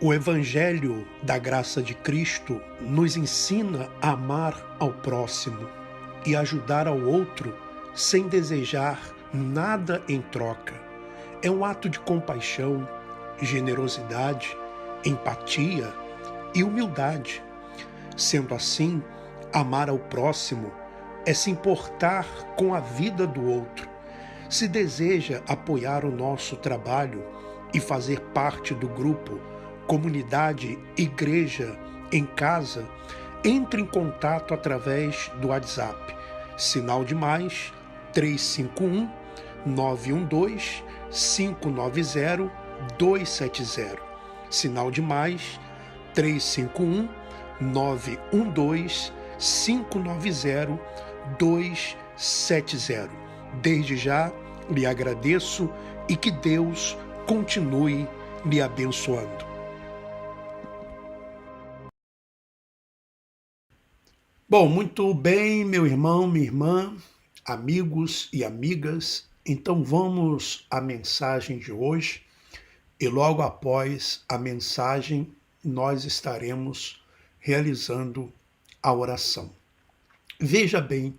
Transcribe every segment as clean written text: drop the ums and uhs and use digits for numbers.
O Evangelho da Graça de Cristo nos ensina a amar ao próximo e ajudar ao outro sem desejar nada em troca. É um ato de compaixão, generosidade, empatia e humildade. Sendo assim, amar ao próximo é se importar com a vida do outro. Se deseja apoiar o nosso trabalho e fazer parte do grupo, comunidade, igreja, em casa, entre em contato através do WhatsApp. Sinal de mais 351 912 590 270. Sinal de mais 351 912 590 270. Desde já lhe agradeço e que Deus continue lhe abençoando. Bom, muito bem, meu irmão, minha irmã, amigos e amigas. Então vamos à mensagem de hoje e logo após a mensagem nós estaremos realizando a oração. Veja bem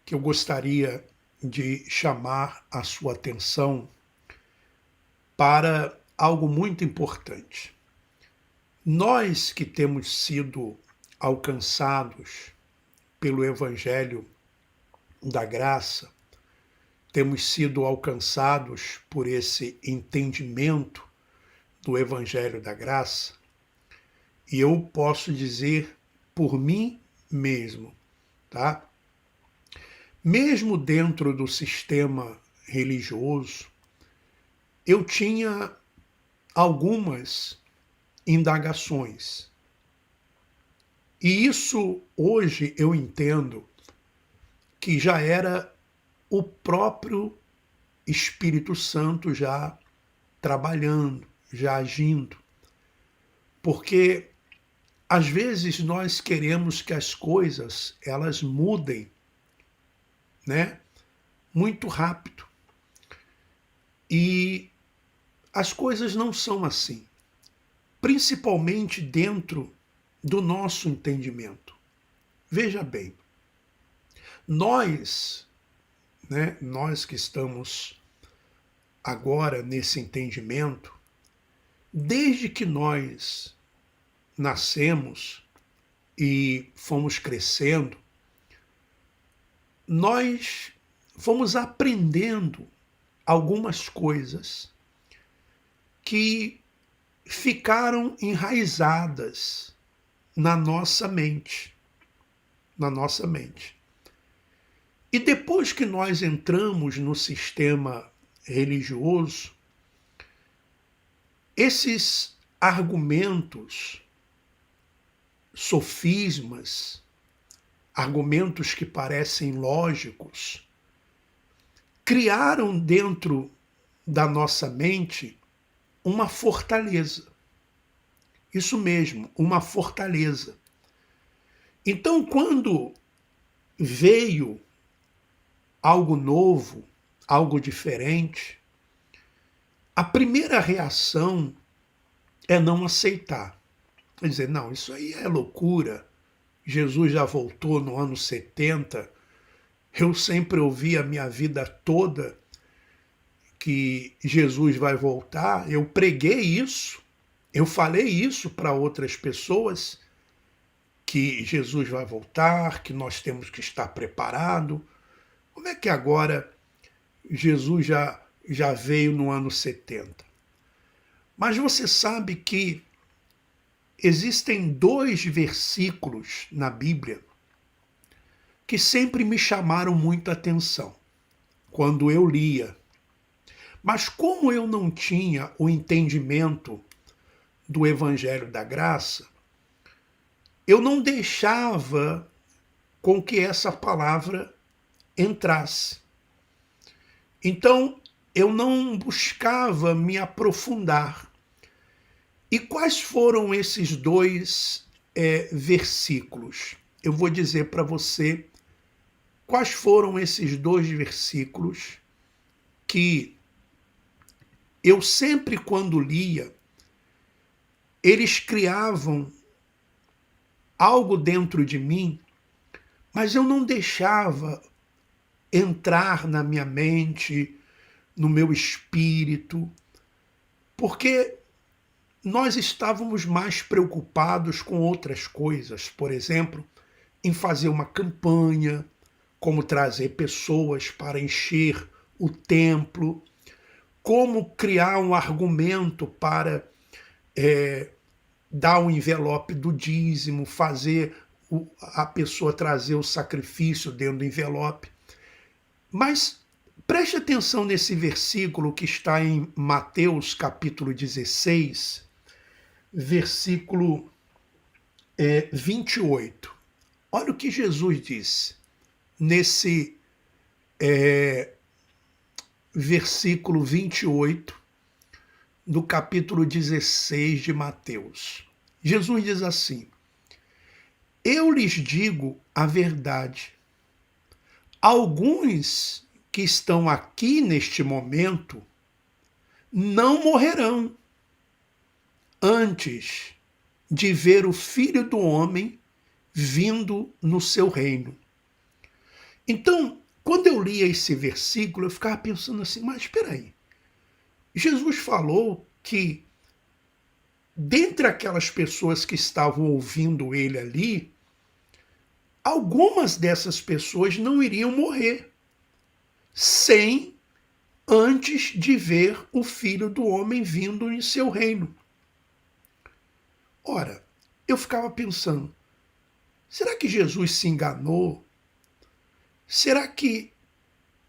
que eu gostaria de chamar a sua atenção para algo muito importante. Nós que temos sido alcançados pelo Evangelho da Graça, temos sido alcançados por esse entendimento do Evangelho da Graça, e eu posso dizer por mim mesmo, tá? Mesmo dentro do sistema religioso, eu tinha algumas indagações. E isso hoje eu entendo que já era o próprio Espírito Santo já trabalhando, já agindo. Porque às vezes nós queremos que as coisas elas mudem, né? Muito rápido. E as coisas não são assim, principalmente dentro do nosso entendimento. Veja bem, nós que estamos agora nesse entendimento, desde que nós nascemos e fomos crescendo, nós fomos aprendendo algumas coisas que ficaram enraizadas na nossa mente. E depois que nós entramos no sistema religioso, esses argumentos, sofismas, argumentos que parecem lógicos, criaram dentro da nossa mente uma fortaleza. Isso mesmo, uma fortaleza. Então, quando veio algo novo, algo diferente, a primeira reação é não aceitar. Quer dizer, não, isso aí é loucura. Jesus já voltou no ano 70. Eu sempre ouvi a minha vida toda que Jesus vai voltar. Eu preguei isso. Eu falei isso para outras pessoas, que Jesus vai voltar, que nós temos que estar preparados. Como é que agora Jesus já veio no ano 70? Mas você sabe que existem 2 versículos na Bíblia que sempre me chamaram muita atenção quando eu lia. Mas como eu não tinha o entendimento do Evangelho da Graça, eu não deixava com que essa palavra entrasse. Então, eu não buscava me aprofundar. E quais foram esses 2 versículos? Eu vou dizer para você quais foram esses 2 versículos que eu sempre, quando lia, eles criavam algo dentro de mim, mas eu não deixava entrar na minha mente, no meu espírito, porque nós estávamos mais preocupados com outras coisas, por exemplo, em fazer uma campanha, como trazer pessoas para encher o templo, como criar um argumento para dar o envelope do dízimo, fazer a pessoa trazer o sacrifício dentro do envelope. Mas preste atenção nesse versículo que está em Mateus capítulo 16, versículo 28. Olha o que Jesus disse nesse versículo 28 do capítulo 16 de Mateus. Jesus diz assim: eu lhes digo a verdade. Alguns que estão aqui neste momento não morrerão antes de ver o Filho do Homem vindo no seu reino. Então, quando eu lia esse versículo, eu ficava pensando assim, mas espera aí. Jesus falou que dentre aquelas pessoas que estavam ouvindo ele ali, algumas dessas pessoas não iriam morrer sem antes de ver o Filho do Homem vindo em seu reino. Ora, eu ficava pensando, será que Jesus se enganou? Será que...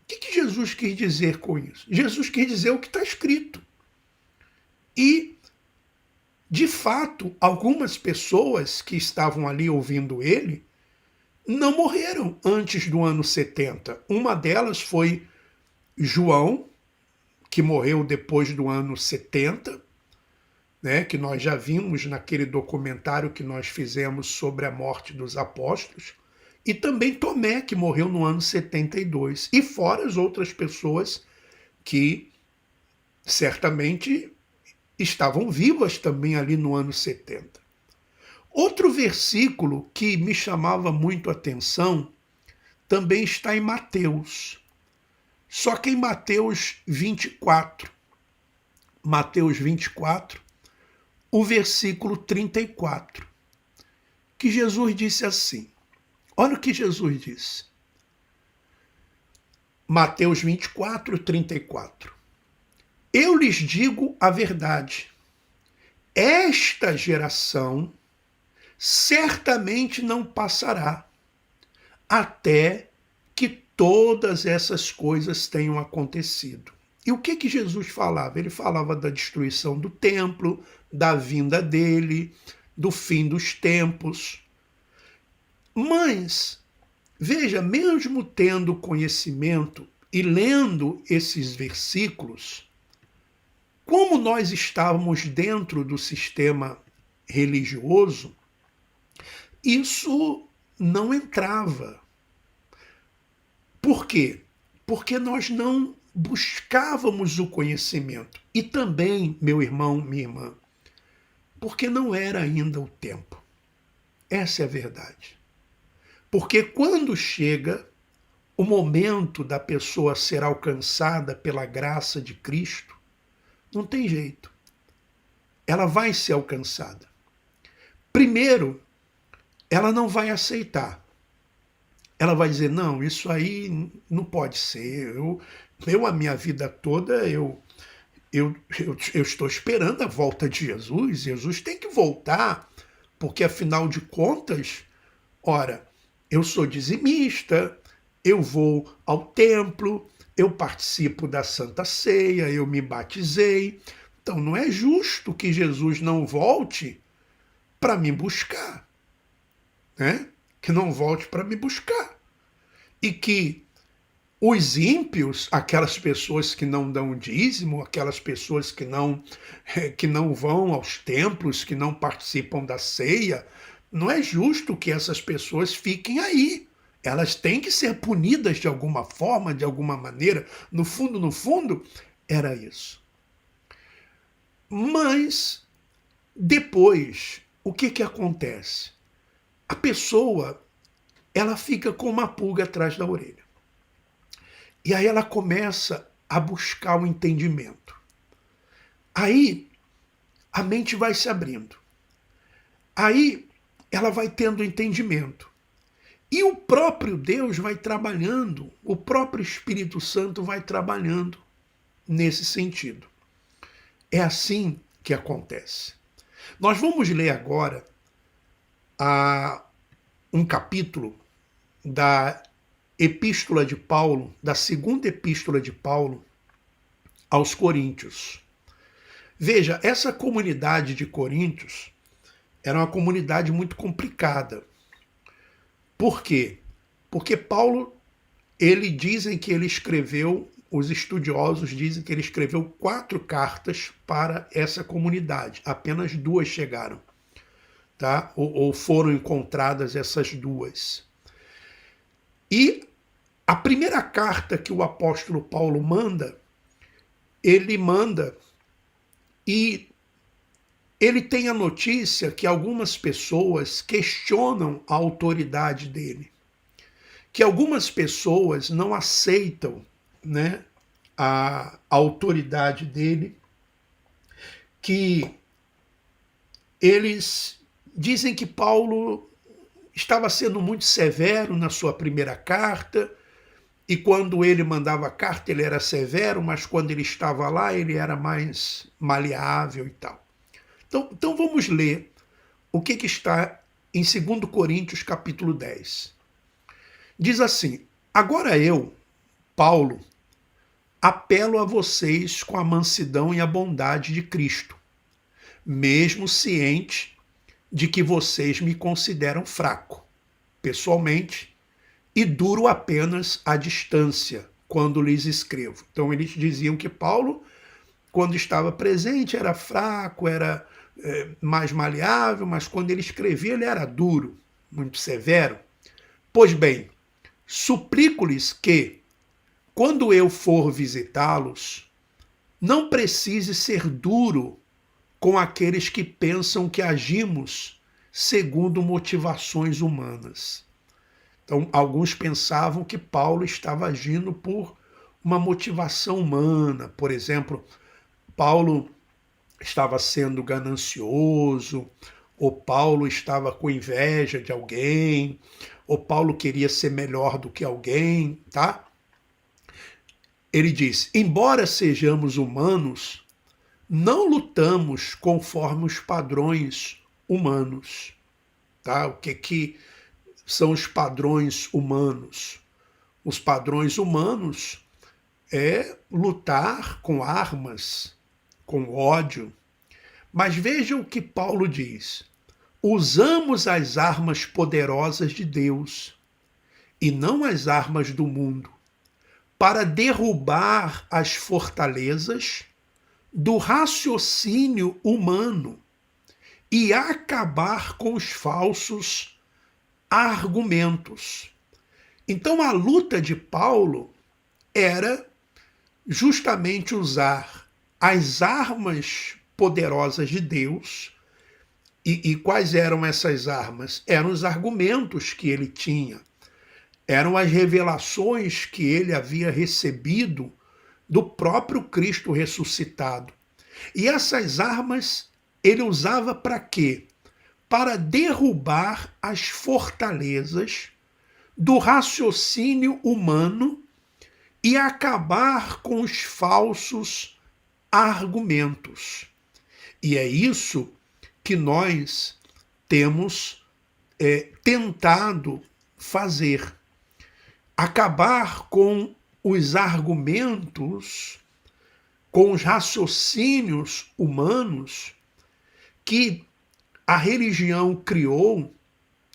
O que Jesus quis dizer com isso? Jesus quis dizer o que está escrito. E, de fato, algumas pessoas que estavam ali ouvindo ele não morreram antes do ano 70. Uma delas foi João, que morreu depois do ano 70, né, que nós já vimos naquele documentário que nós fizemos sobre a morte dos apóstolos, e também Tomé, que morreu no ano 72, e fora as outras pessoas que certamente estavam vivas também ali no ano 70. Outro versículo que me chamava muito a atenção também está em Mateus, só que em Mateus 24. Mateus 24, o versículo 34, que Jesus disse assim, olha o que Jesus disse. Mateus 24, 34. Eu lhes digo a verdade, esta geração certamente não passará até que todas essas coisas tenham acontecido. E o que Jesus falava? Ele falava da destruição do templo, da vinda dele, do fim dos tempos. Mas, veja, mesmo tendo conhecimento e lendo esses versículos, como nós estávamos dentro do sistema religioso, isso não entrava. Por quê? Porque nós não buscávamos o conhecimento. E também, meu irmão, minha irmã, porque não era ainda o tempo. Essa é a verdade. Porque quando chega o momento da pessoa ser alcançada pela graça de Cristo, não tem jeito. Ela vai ser alcançada. Primeiro, ela não vai aceitar. Ela vai dizer, não, isso aí não pode ser. A minha vida toda, eu estou esperando a volta de Jesus. Jesus tem que voltar, porque afinal de contas, ora, eu sou dizimista, eu vou ao templo, eu participo da Santa Ceia, eu me batizei. Então não é justo que Jesus não volte para me buscar, né? Que não volte para me buscar. E que os ímpios, aquelas pessoas que não dão dízimo, aquelas pessoas que não vão aos templos, que não participam da ceia, não é justo que essas pessoas fiquem aí. Elas têm que ser punidas de alguma forma, de alguma maneira. No fundo, era isso. Mas Depois, o que acontece? A pessoa, ela fica com uma pulga atrás da orelha. E aí ela começa a buscar o entendimento. Aí a mente vai se abrindo. Aí ela vai tendo entendimento. E o próprio Deus vai trabalhando, o próprio Espírito Santo vai trabalhando nesse sentido. É assim que acontece. Nós vamos ler agora um capítulo da Epístola de Paulo, da segunda Epístola de Paulo aos Coríntios. Veja, essa comunidade de Coríntios era uma comunidade muito complicada. Por quê? Porque Paulo, dizem que ele escreveu, os estudiosos dizem que ele escreveu 4 cartas para essa comunidade. Apenas 2 chegaram, tá? Ou foram encontradas essas 2. E a primeira carta que o apóstolo Paulo manda, ele manda e ele tem a notícia que algumas pessoas questionam a autoridade dele, que algumas pessoas não aceitam, né, a autoridade dele, que eles dizem que Paulo estava sendo muito severo na sua primeira carta, e quando ele mandava carta ele era severo, mas quando ele estava lá ele era mais maleável e tal. Então vamos ler o que está em 2 Coríntios capítulo 10. Diz assim: agora eu, Paulo, apelo a vocês com a mansidão e a bondade de Cristo, mesmo ciente de que vocês me consideram fraco, pessoalmente, e duro apenas à distância, quando lhes escrevo. Então eles diziam que Paulo, quando estava presente, era fraco, era mais maleável, mas quando ele escrevia ele era duro, muito severo. Pois bem, suplico-lhes que, quando eu for visitá-los, não precise ser duro com aqueles que pensam que agimos segundo motivações humanas. Então, alguns pensavam que Paulo estava agindo por uma motivação humana. Por exemplo, Paulo estava sendo ganancioso, ou Paulo estava com inveja de alguém, ou Paulo queria ser melhor do que alguém, tá? Ele diz: embora sejamos humanos, não lutamos conforme os padrões humanos, tá? O que são os padrões humanos? Os padrões humanos é lutar com armas, com ódio. Mas veja o que Paulo diz: usamos as armas poderosas de Deus e não as armas do mundo, para derrubar as fortalezas do raciocínio humano e acabar com os falsos argumentos. Então a luta de Paulo era justamente usar as armas poderosas de Deus. E quais eram essas armas? Eram os argumentos que ele tinha, eram as revelações que ele havia recebido do próprio Cristo ressuscitado. E essas armas ele usava para quê? Para derrubar as fortalezas do raciocínio humano e acabar com os falsos argumentos. E é isso que nós temos tentado fazer. Acabar com os argumentos, com os raciocínios humanos que a religião criou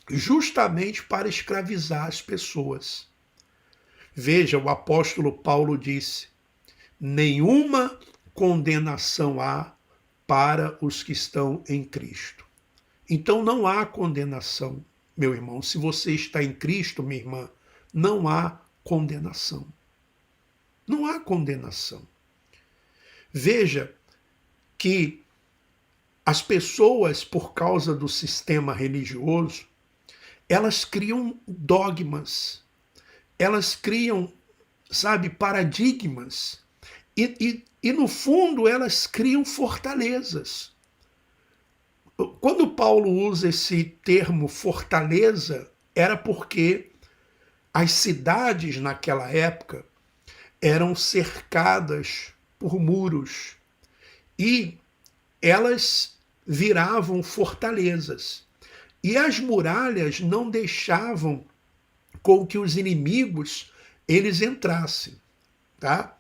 justamente para escravizar as pessoas. Veja, o apóstolo Paulo disse: nenhuma condenação há para os que estão em Cristo. Então não há condenação, meu irmão. Se você está em Cristo, minha irmã, não há condenação. Não há condenação. Veja que As pessoas, por causa do sistema religioso, elas criam dogmas, elas criam, sabe, paradigmas. E no fundo, elas criam fortalezas. Quando Paulo usa esse termo fortaleza, era porque as cidades naquela época eram cercadas por muros e elas viravam fortalezas. E as muralhas não deixavam com que os inimigos eles entrassem, tá?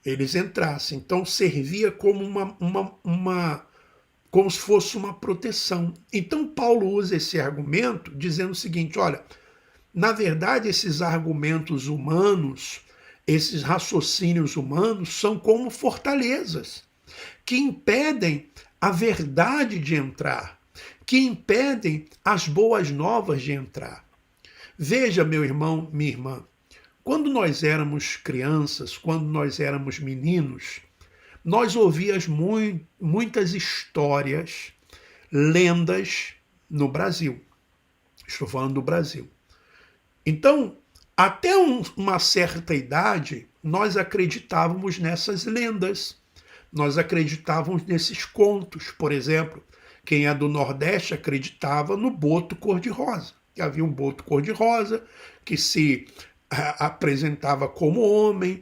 Eles entrassem. Então servia como como se fosse uma proteção. Então Paulo usa esse argumento dizendo o seguinte: olha, na verdade esses argumentos humanos, esses raciocínios humanos são como fortalezas que impedem a verdade de entrar, que impedem as boas novas de entrar. Veja, meu irmão, minha irmã, quando nós éramos crianças, quando nós éramos meninos, nós ouvíamos muitas histórias, lendas no Brasil. Estou falando do Brasil. Então, até uma certa idade, nós acreditávamos nessas lendas, nós acreditávamos nesses contos. Por exemplo, quem é do Nordeste acreditava no boto cor-de-rosa. Havia um boto cor-de-rosa que se apresentava como homem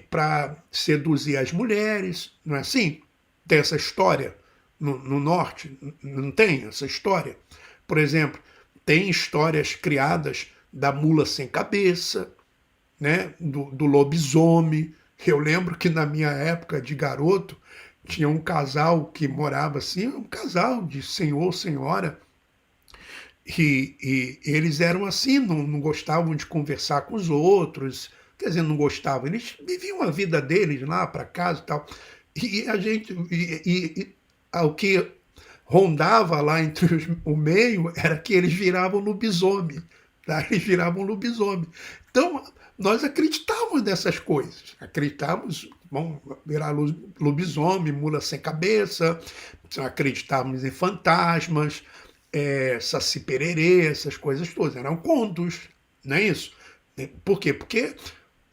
para seduzir as mulheres, não é assim? Tem essa história no Norte, não tem essa história? Por exemplo, tem histórias criadas da mula sem cabeça, né? do lobisomem. Eu lembro que na minha época de garoto, tinha um casal que morava assim, um casal de senhor, senhora, e eles eram assim, não gostavam de conversar com os outros, quer dizer, não gostavam, eles viviam a vida deles lá para casa e tal. E a gente, o que rondava lá entre o meio era que eles viravam lobisomem, tá? Eles viravam lobisomem. Então, nós acreditávamos nessas coisas, acreditávamos, vamos virar lobisomem, mula sem cabeça, acreditávamos em fantasmas, Saci Pererê, essas coisas todas, eram contos, não é isso? Por quê? Porque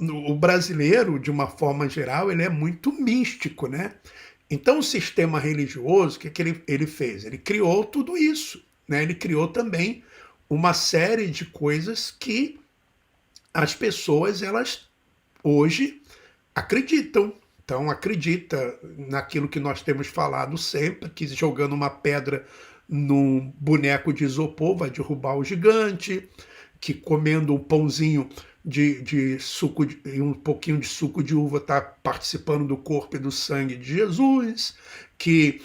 o brasileiro, de uma forma geral, ele é muito místico, né? Então o sistema religioso, o que ele fez? Ele criou tudo isso, né? Ele criou também uma série de coisas que as pessoas, elas hoje acreditam. Então acredita naquilo que nós temos falado sempre, que jogando uma pedra num boneco de isopor vai derrubar o gigante, que comendo um pãozinho de suco e um pouquinho de suco de uva está participando do corpo e do sangue de Jesus, que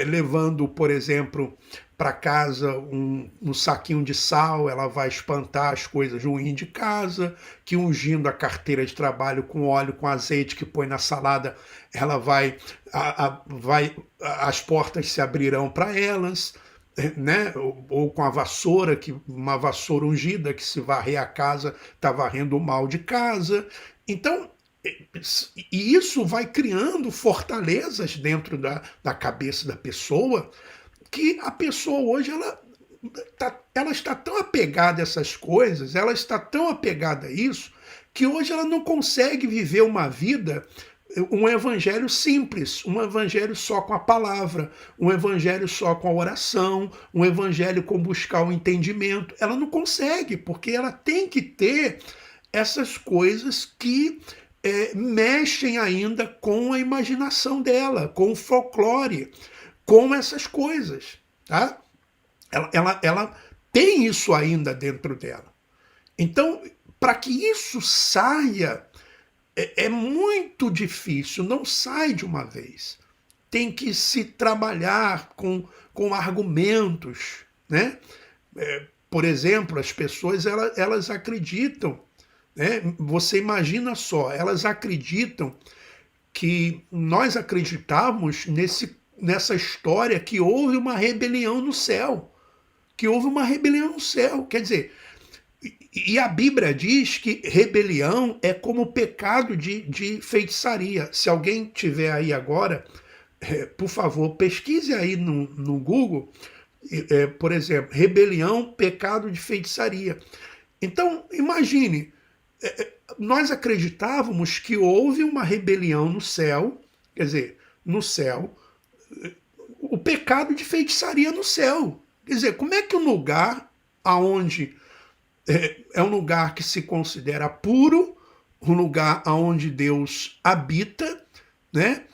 levando, por exemplo, para casa um saquinho de sal, ela vai espantar as coisas ruins de casa, que ungindo a carteira de trabalho com óleo, com azeite que põe na salada, ela as portas se abrirão para elas, né? Ou com a vassoura, uma vassoura ungida que se varrer a casa, está varrendo o mal de casa. Então, e isso vai criando fortalezas dentro da cabeça da pessoa, que a pessoa hoje ela está tão apegada a essas coisas, ela está tão apegada a isso, que hoje ela não consegue viver uma vida, um evangelho simples, um evangelho só com a palavra, um evangelho só com a oração, um evangelho com buscar o entendimento. Ela não consegue, porque ela tem que ter essas coisas que mexem ainda com a imaginação dela, com o folclore, com essas coisas, tá? Ela tem isso ainda dentro dela. Então, para que isso saia, é muito difícil, não sai de uma vez. Tem que se trabalhar com argumentos, né? Por exemplo, as pessoas elas acreditam, né? Você imagina só, elas acreditam que nós acreditamos nessa história que houve uma rebelião no céu. Que houve uma rebelião no céu. Quer dizer, e a Bíblia diz que rebelião é como pecado de feitiçaria. Se alguém tiver aí agora Por favor, pesquise aí no Google, por exemplo, rebelião, pecado de feitiçaria. Então, imagine, nós acreditávamos que houve uma rebelião no céu, quer dizer, no céu, o pecado de feitiçaria no céu. Quer dizer, como é que um lugar aonde é um lugar que se considera puro, um lugar onde Deus habita, né?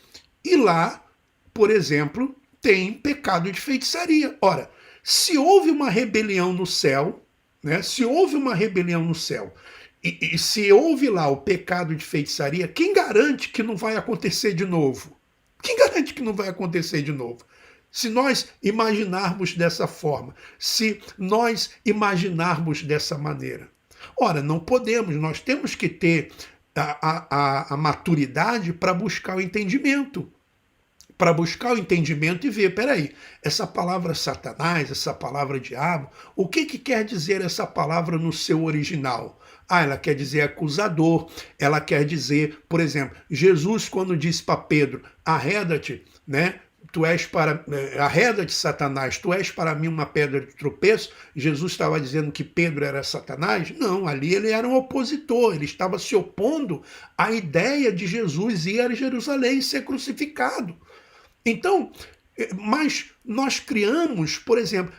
E lá, por exemplo, tem pecado de feitiçaria. Ora, se houve uma rebelião no céu, né? Se houve uma rebelião no céu, e se houve lá o pecado de feitiçaria, quem garante que não vai acontecer de novo? Quem garante que não vai acontecer de novo? Se nós imaginarmos dessa forma, se nós imaginarmos dessa maneira. Ora, não podemos, nós temos que ter a maturidade para buscar o entendimento. Para buscar o entendimento e ver, peraí, essa palavra Satanás, essa palavra diabo, o que quer dizer essa palavra no seu original? Ah, ela quer dizer acusador, ela quer dizer, por exemplo, Jesus quando disse para Pedro, arreda-te, né? Tu és para, arreda-te, Satanás, tu és para mim uma pedra de tropeço. Jesus estava dizendo que Pedro era Satanás? Não, ali ele era um opositor, ele estava se opondo à ideia de Jesus ir a Jerusalém e ser crucificado. Então, mas nós criamos, por exemplo,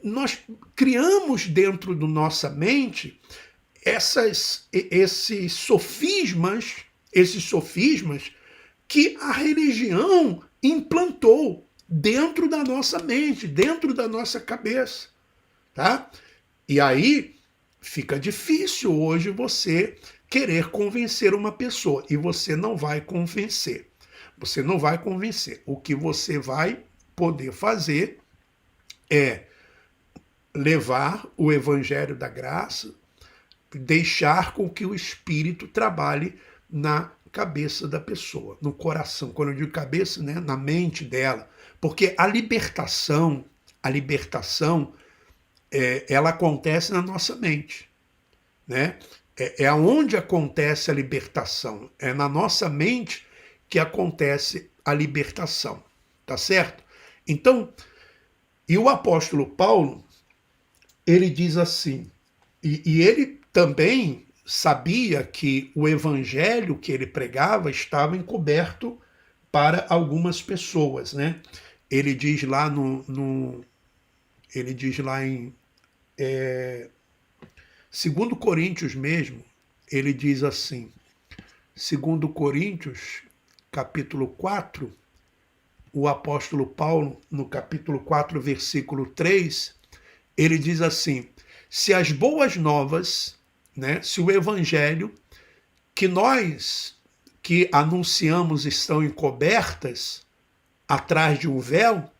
nós criamos dentro da nossa mente esses sofismas que a religião implantou dentro da nossa mente, dentro da nossa cabeça, tá? E aí fica difícil hoje você querer convencer uma pessoa e você não vai convencer. Você não vai convencer. O que você vai poder fazer é levar o evangelho da graça, deixar com que o Espírito trabalhe na cabeça da pessoa, no coração. Quando eu digo cabeça, né, na mente dela. Porque a libertação, ela acontece na nossa mente, né? É onde acontece a libertação. É na nossa mente que acontece a libertação, tá certo? Então, e o apóstolo Paulo, ele diz assim, e ele também sabia que o evangelho que ele pregava estava encoberto para algumas pessoas, né? Ele diz lá ele diz lá em 2 Coríntios mesmo, ele diz assim, 2 Coríntios, capítulo 4, o apóstolo Paulo, no capítulo 4, versículo 3, ele diz assim, se as boas novas, né, se o evangelho que nós que anunciamos estão encobertas atrás de um véu,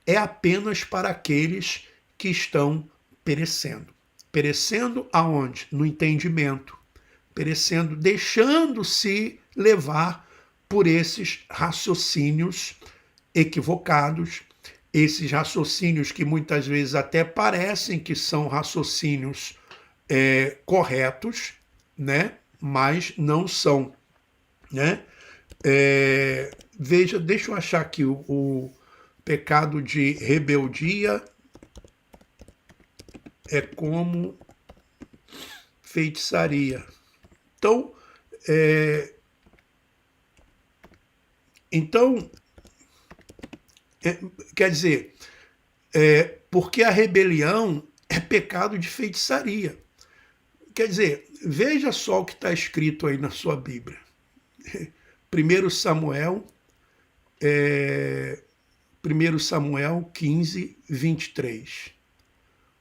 é apenas para aqueles que estão perecendo. Perecendo aonde? No entendimento. Perecendo, deixando-se levar por esses raciocínios equivocados, esses raciocínios que muitas vezes até parecem que são raciocínios corretos, né? Mas não são, né? Veja, deixa eu achar aqui o pecado de rebeldia é como feitiçaria. Então, quer dizer, porque a rebelião é pecado de feitiçaria. Quer dizer, veja só o que está escrito aí na sua Bíblia. 1 Samuel, 1 Samuel 15, 23.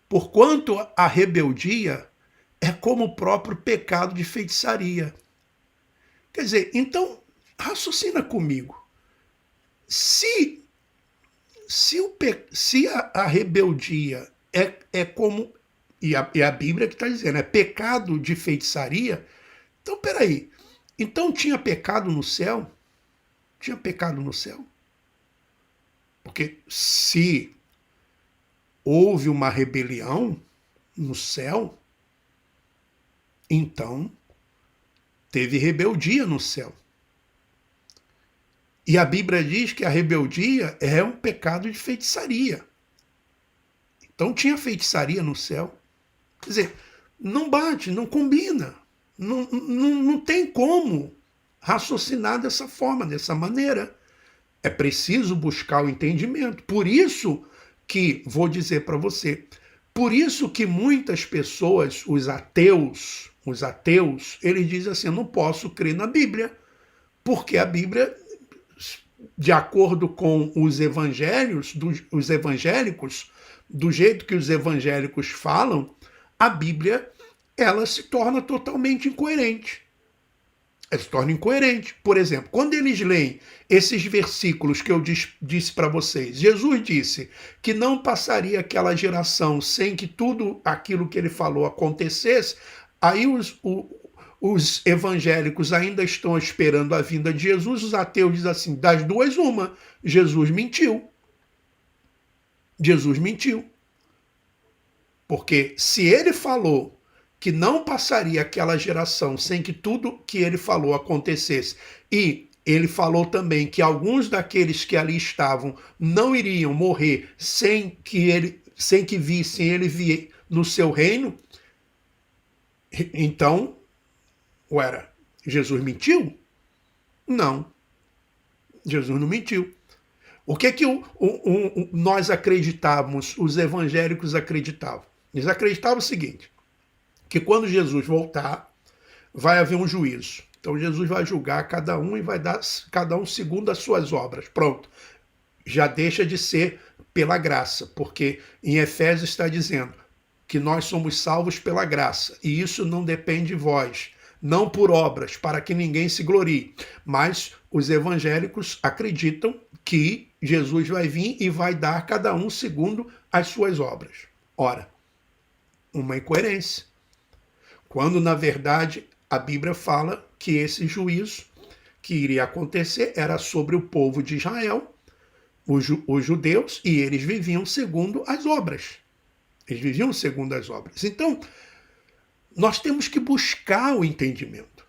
Porquanto a rebeldia é como o próprio pecado de feitiçaria. Quer dizer, então, raciocina comigo. Se a rebeldia é como, e a Bíblia que está dizendo, é pecado de feitiçaria, então peraí, então tinha pecado no céu? Tinha pecado no céu? Porque se houve uma rebelião no céu, então teve rebeldia no céu. E a Bíblia diz que a rebeldia é um pecado de feitiçaria. Então tinha feitiçaria no céu. Quer dizer, não bate, não combina. Não tem como raciocinar dessa forma, dessa maneira. É preciso buscar o entendimento. Por isso que, vou dizer para você, por isso que muitas pessoas, os ateus, eles dizem assim, eu não posso crer na Bíblia, porque a Bíblia, de acordo com os evangelhos, os evangélicos, do jeito que os evangélicos falam, a Bíblia, ela se torna totalmente incoerente. Ela se torna incoerente. Por exemplo, quando eles leem esses versículos que eu disse para vocês, Jesus disse que não passaria aquela geração sem que tudo aquilo que ele falou acontecesse, aí os evangélicos ainda estão esperando a vinda de Jesus, os ateus dizem assim, das duas uma, Jesus mentiu. Jesus mentiu. Porque se ele falou que não passaria aquela geração sem que tudo que ele falou acontecesse, e ele falou também que alguns daqueles que ali estavam não iriam morrer sem que vissem ele vir no seu reino, então, Jesus mentiu? Não, Jesus não mentiu. O que nós acreditávamos, os evangélicos acreditavam? Eles acreditavam o seguinte, que quando Jesus voltar, vai haver um juízo. Então Jesus vai julgar cada um e vai dar cada um segundo as suas obras. Pronto. Já deixa de ser pela graça, porque em Efésios está dizendo que nós somos salvos pela graça, e isso não depende de vós, não por obras, para que ninguém se glorie. Mas os evangélicos acreditam que Jesus vai vir e vai dar cada um segundo as suas obras. Ora, uma incoerência. Quando, na verdade, a Bíblia fala que esse juízo que iria acontecer era sobre o povo de Israel, os judeus, e eles viviam segundo as obras. Eles viviam segundo as obras. Então, nós temos que buscar o entendimento.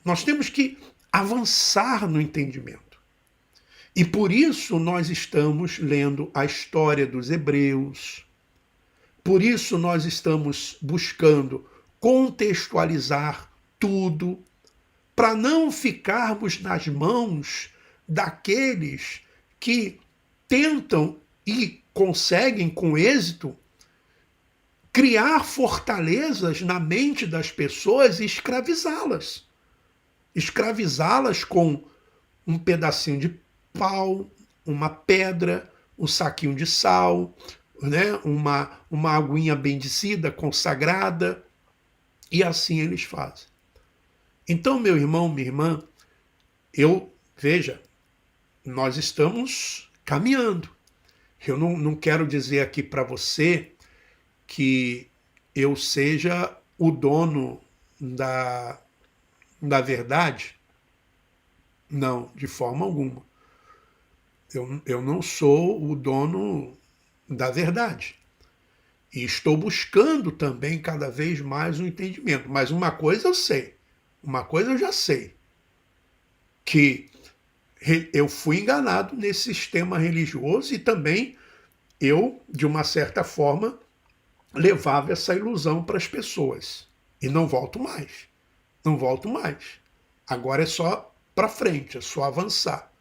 Nós temos que avançar no entendimento. E por isso nós estamos lendo a história dos hebreus. Por isso nós estamos buscando contextualizar tudo, para não ficarmos nas mãos daqueles que tentam e conseguem com êxito criar fortalezas na mente das pessoas e escravizá-las. Escravizá-las com um pedacinho de pau, uma pedra, um saquinho de sal, né? uma aguinha bendecida, consagrada, e assim eles fazem. Então, meu irmão, minha irmã, veja, nós estamos caminhando. Eu não quero dizer aqui para você que eu seja o dono da verdade. Não, de forma alguma. Eu não sou o dono da verdade. E estou buscando também cada vez mais o entendimento. Mas uma coisa eu sei, uma coisa eu já sei, que eu fui enganado nesse sistema religioso e também eu, de uma certa forma, levava essa ilusão para as pessoas. E não volto mais. Não volto mais. Agora é só para frente, é só avançar.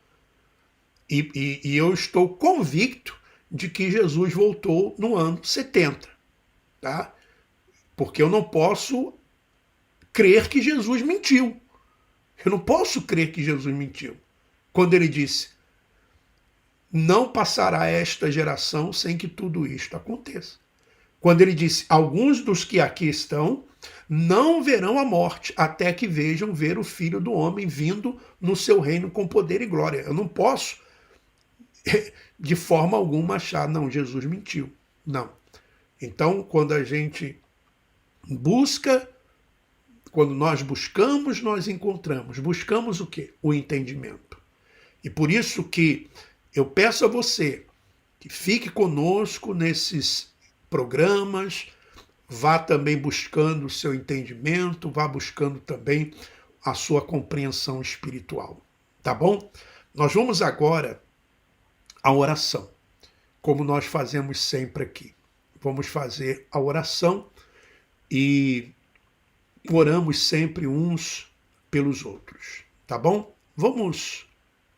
E eu estou convicto de que Jesus voltou no ano 70. Tá? Porque eu não posso crer que Jesus mentiu. Eu não posso crer que Jesus mentiu. Quando ele disse, não passará esta geração sem que tudo isto aconteça. Quando ele disse, alguns dos que aqui estão não verão a morte, até que vejam ver o Filho do Homem vindo no seu reino com poder e glória. Eu não posso, de forma alguma, achar, não, Jesus mentiu. Não. Então, quando a gente busca, quando nós buscamos, nós encontramos. Buscamos o quê? O entendimento. E por isso que eu peço a você que fique conosco nesses programas, vá também buscando o seu entendimento, vá buscando também a sua compreensão espiritual. tá bom? Nós vamos agora à oração, como nós fazemos sempre aqui. Vamos fazer a oração e oramos sempre uns pelos outros, tá bom? Vamos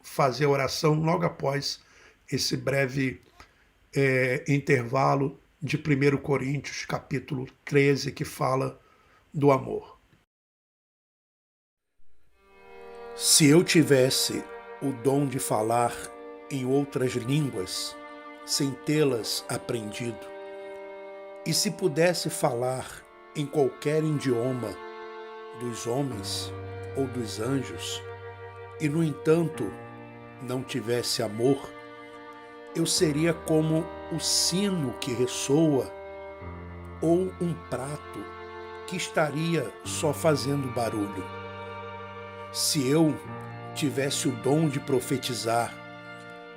fazer a oração logo após esse breve intervalo de 1 Coríntios, capítulo 13, que fala do amor. Se eu tivesse o dom de falar em outras línguas, sem tê-las aprendido, e se pudesse falar em qualquer idioma dos homens ou dos anjos, e no entanto não tivesse amor, eu seria como o sino que ressoa ou um prato que estaria só fazendo barulho. Se eu tivesse o dom de profetizar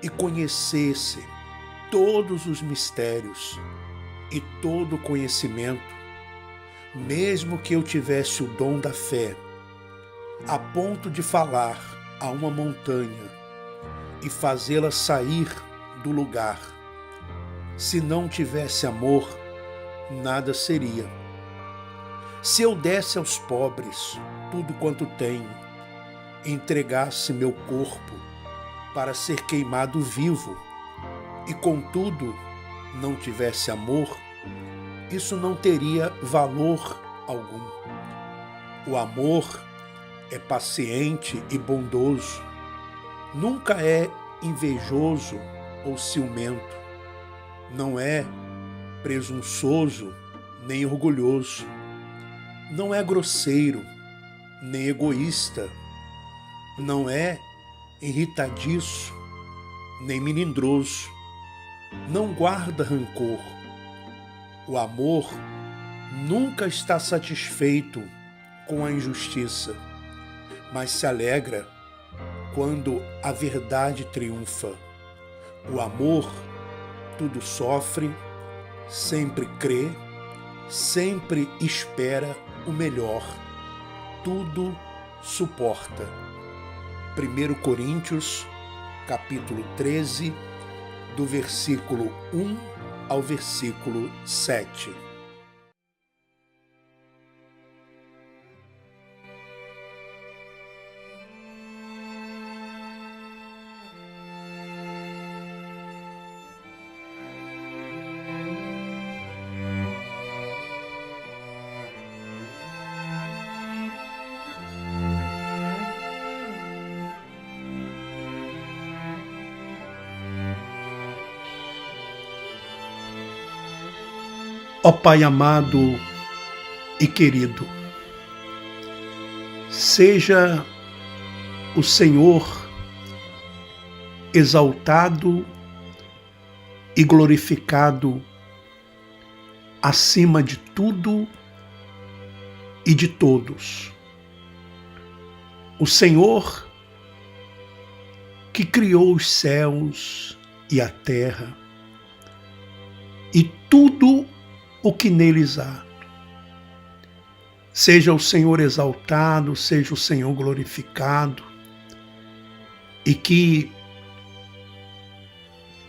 e conhecesse todos os mistérios e todo o conhecimento, mesmo que eu tivesse o dom da fé, a ponto de falar a uma montanha e fazê-la sair do lugar, se não tivesse amor, nada seria. Se eu desse aos pobres tudo quanto tenho, entregasse meu corpo para ser queimado vivo, e contudo não tivesse amor, isso não teria valor algum. O amor é paciente e bondoso, nunca é invejoso ou ciumento, não é presunçoso nem orgulhoso, não é grosseiro nem egoísta, não é irritadiço nem melindroso, não guarda rancor. O amor nunca está satisfeito com a injustiça, mas se alegra quando a verdade triunfa. O amor tudo sofre, sempre crê, sempre espera o melhor, tudo suporta. 1 Coríntios, capítulo 13, do versículo 1 ao versículo 7. Ó Pai amado e querido, seja o Senhor exaltado e glorificado acima de tudo e de todos. O Senhor que criou os céus e a terra e tudo o que neles há. Seja o Senhor exaltado, seja o Senhor glorificado, e que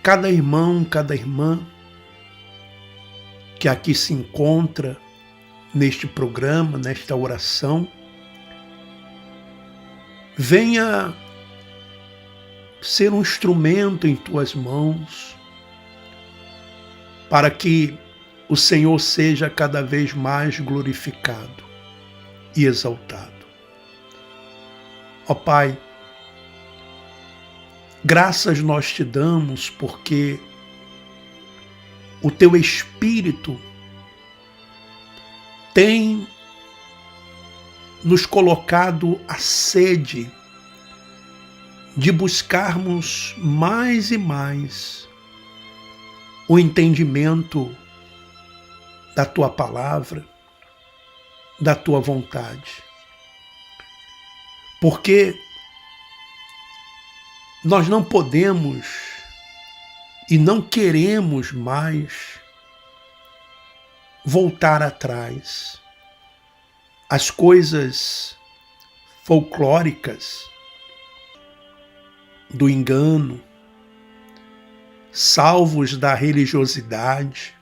cada irmão, cada irmã que aqui se encontra neste programa, nesta oração, venha ser um instrumento em tuas mãos, para que o Senhor seja cada vez mais glorificado e exaltado. Ó Pai, graças nós te damos porque o teu Espírito tem nos colocado a sede de buscarmos mais e mais o entendimento da tua palavra, da tua vontade. Porque nós não podemos e não queremos mais voltar atrás. As coisas folclóricas, do engano, salvos da religiosidade.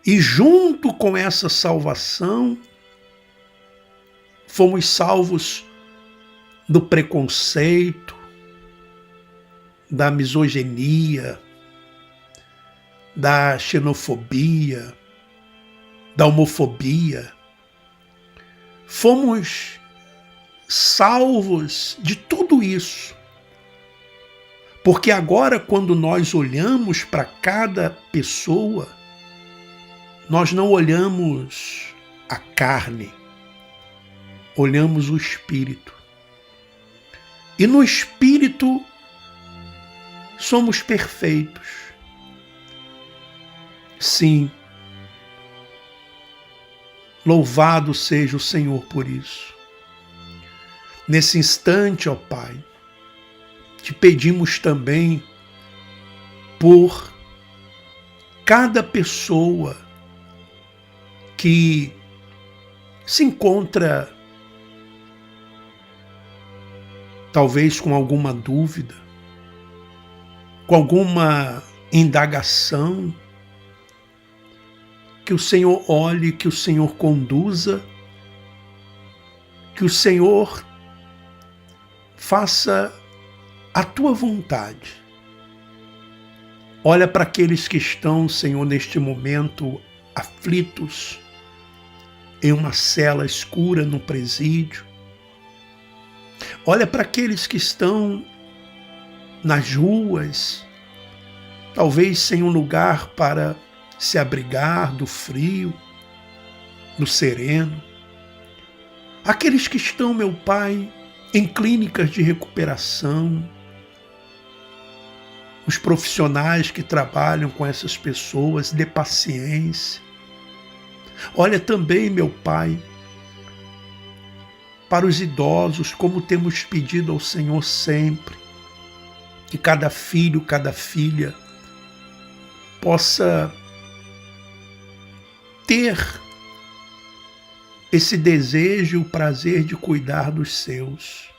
E junto com essa salvação, fomos salvos do preconceito, da misoginia, da xenofobia, da homofobia. Fomos salvos de tudo isso. Porque agora, quando nós olhamos para cada pessoa, nós não olhamos a carne, olhamos o espírito. E no espírito somos perfeitos. Sim. Louvado seja o Senhor por isso. Nesse instante, ó Pai, te pedimos também por cada pessoa que se encontra talvez com alguma dúvida, com alguma indagação, que o Senhor olhe, que o Senhor conduza, que o Senhor faça a tua vontade. Olha para aqueles que estão, Senhor, neste momento aflitos, em uma cela escura no presídio. Olha para aqueles que estão nas ruas, talvez sem um lugar para se abrigar do frio, do sereno. Aqueles que estão, meu Pai, em clínicas de recuperação, os profissionais que trabalham com essas pessoas, dê paciência. Olha também, meu Pai, para os idosos, como temos pedido ao Senhor sempre, que cada filho, cada filha possa ter esse desejo e o prazer de cuidar dos seus,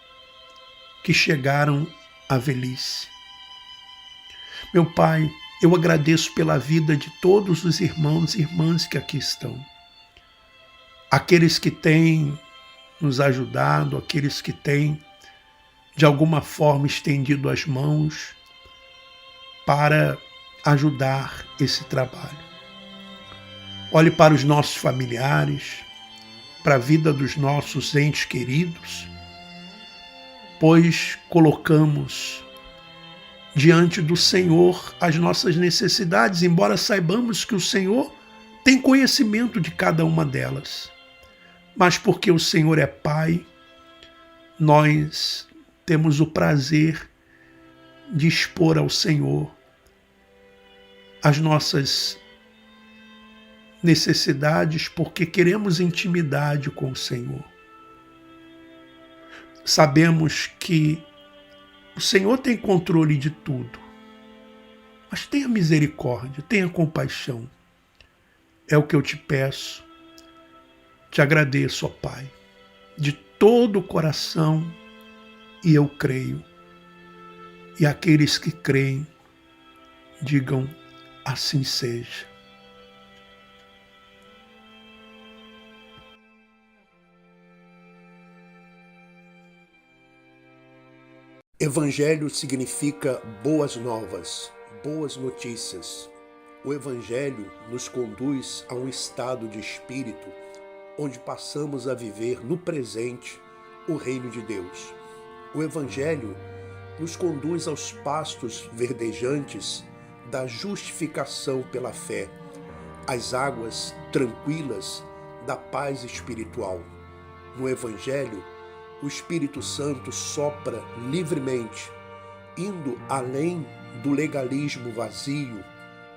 que chegaram à velhice. Meu Pai, eu agradeço pela vida de todos os irmãos e irmãs que aqui estão. Aqueles que têm nos ajudado, aqueles que têm, de alguma forma, estendido as mãos para ajudar esse trabalho. Olhe para os nossos familiares, para a vida dos nossos entes queridos, pois colocamos diante do Senhor as nossas necessidades, embora saibamos que o Senhor tem conhecimento de cada uma delas. Mas porque o Senhor é Pai, nós temos o prazer de expor ao Senhor as nossas necessidades, porque queremos intimidade com o Senhor. Sabemos que o Senhor tem controle de tudo, mas tenha misericórdia, tenha compaixão. É o que eu te peço, te agradeço, ó Pai, de todo o coração, e eu creio. E aqueles que creem, digam assim seja. Evangelho significa boas novas, boas notícias. O Evangelho nos conduz a um estado de espírito onde passamos a viver no presente o reino de Deus. O Evangelho nos conduz aos pastos verdejantes da justificação pela fé, às águas tranquilas da paz espiritual. No Evangelho, o Espírito Santo sopra livremente, indo além do legalismo vazio,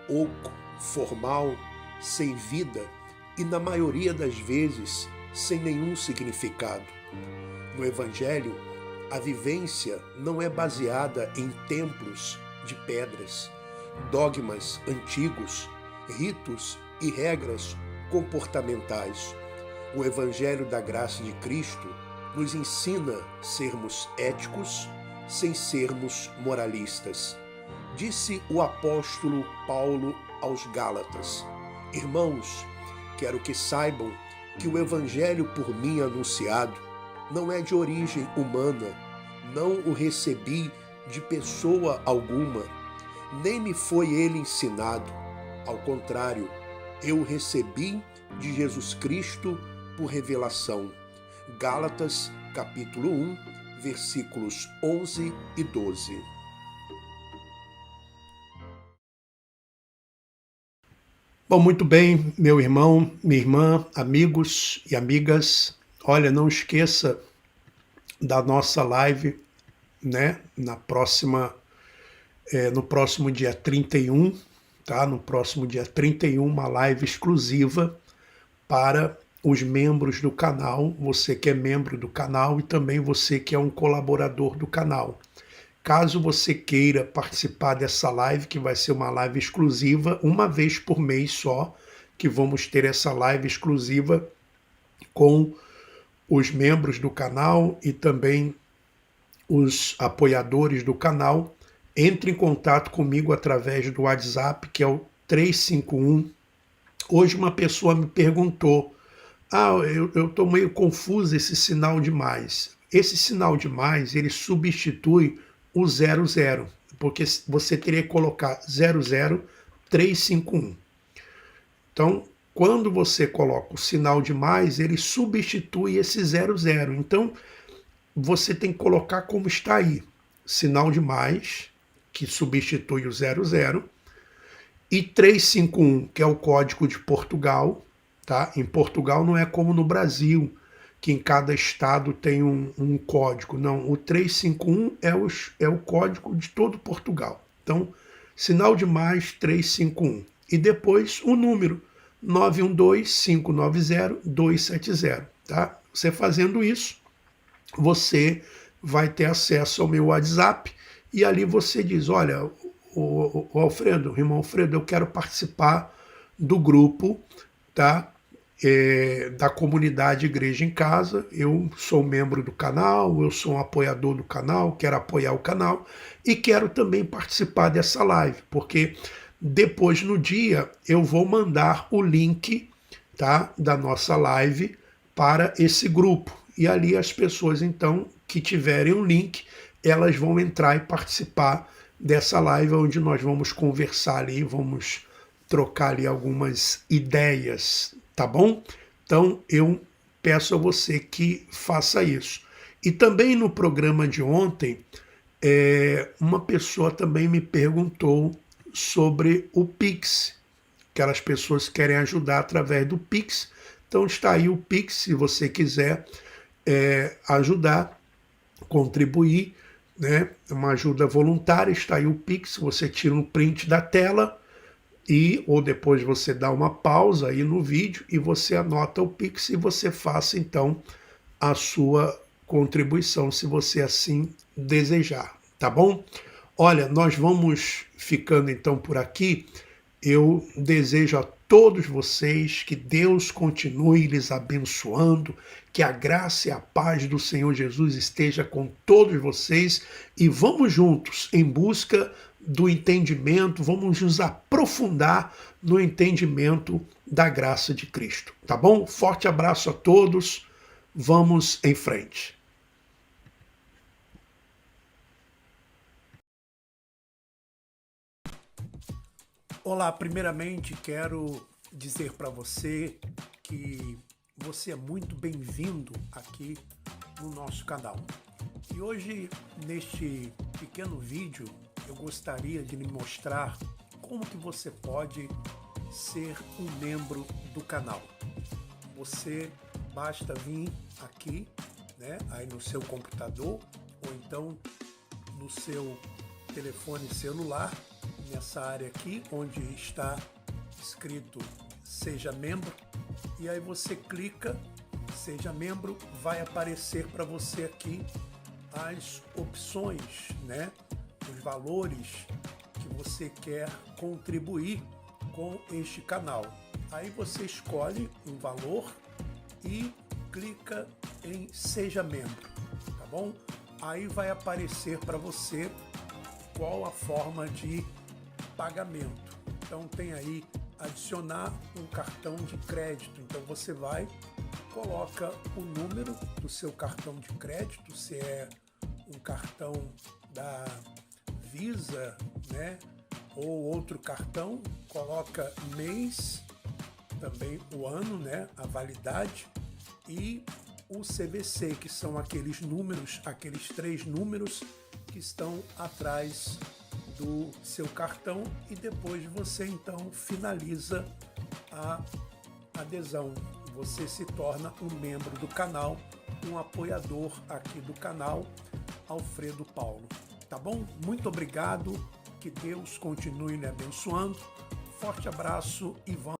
oco, formal, sem vida e, na maioria das vezes, sem nenhum significado. No Evangelho, a vivência não é baseada em templos de pedras, dogmas antigos, ritos e regras comportamentais. O Evangelho da graça de Cristo nos ensina a sermos éticos, sem sermos moralistas. Disse o apóstolo Paulo aos Gálatas: Irmãos, quero que saibam que o evangelho por mim anunciado não é de origem humana, não o recebi de pessoa alguma, nem me foi ele ensinado. Ao contrário, eu o recebi de Jesus Cristo por revelação. Gálatas, capítulo 1, versículos 11 e 12. Bom, muito bem, meu irmão, minha irmã, amigos e amigas. Olha, não esqueça da nossa live, né? No próximo dia 31, tá? No próximo dia 31, uma live exclusiva para os membros do canal, você que é membro do canal e também você que é um colaborador do canal. Caso você queira participar dessa live, que vai ser uma live exclusiva, uma vez por mês só, que vamos ter essa live exclusiva com os membros do canal e também os apoiadores do canal, entre em contato comigo através do WhatsApp, que é o 351. Hoje uma pessoa me perguntou: eu estou meio confuso esse sinal de mais. Esse sinal de mais, ele substitui o 00, porque você teria que colocar 00351. Então, quando você coloca o sinal de mais, ele substitui esse 00. Então, você tem que colocar como está aí, sinal de mais, que substitui o 00, e 351, que é o código de Portugal, tá? Em Portugal não é como no Brasil, que em cada estado tem um código. Não, o 351 é o código de todo Portugal. Então, sinal de mais 351. E depois o número 912-590-270, tá? Você fazendo isso, você vai ter acesso ao meu WhatsApp e ali você diz: olha, o Alfredo, o irmão Alfredo, eu quero participar do grupo, tá? Da comunidade Igreja em Casa. Eu sou membro do canal, eu sou um apoiador do canal, quero apoiar o canal e quero também participar dessa live, porque depois no dia eu vou mandar o link, tá, da nossa live para esse grupo. E ali as pessoas, então, que tiverem um link, elas vão entrar e participar dessa live, onde nós vamos conversar ali, vamos trocar ali algumas ideias, tá bom? Então, eu peço a você que faça isso. E também no programa de ontem, uma pessoa também me perguntou sobre o Pix. Aquelas pessoas que querem ajudar através do Pix. Então está aí o Pix, se você quiser ajudar, contribuir, né? Uma ajuda voluntária, está aí o Pix, você tira um print da tela ou depois você dá uma pausa aí no vídeo e você anota o Pix e você faça então a sua contribuição, se você assim desejar, tá bom? Olha, nós vamos ficando então por aqui. Eu desejo a todos vocês que Deus continue lhes abençoando, que a graça e a paz do Senhor Jesus esteja com todos vocês e vamos juntos em busca do entendimento, vamos nos aprofundar no entendimento da graça de Cristo, tá bom? Forte abraço a todos, vamos em frente. Olá, primeiramente quero dizer para você que você é muito bem-vindo aqui no nosso canal. E hoje, neste pequeno vídeo, eu gostaria de lhe mostrar como que você pode ser um membro do canal. Você basta vir aqui, né, aí no seu computador ou então no seu telefone celular, nessa área aqui onde está escrito Seja Membro, e aí você clica Seja Membro, vai aparecer para você aqui as opções, né, os valores que você quer contribuir com este canal. Aí você escolhe um valor e clica em Seja Membro, tá bom? aí vai aparecer para você qual a forma de pagamento. Então tem aí adicionar um cartão de crédito. Então você vai, coloca o número do seu cartão de crédito, se é um cartão da Visa, né? Ou outro cartão, coloca mês, também o ano, né? A validade e o CVC, que são aqueles números, aqueles 3 números que estão atrás do seu cartão, e depois você então finaliza a adesão. Você se torna um membro do canal, um apoiador aqui do canal Alfredo Paulo. Tá bom? Muito obrigado, que Deus continue lhe abençoando. Forte abraço e vamos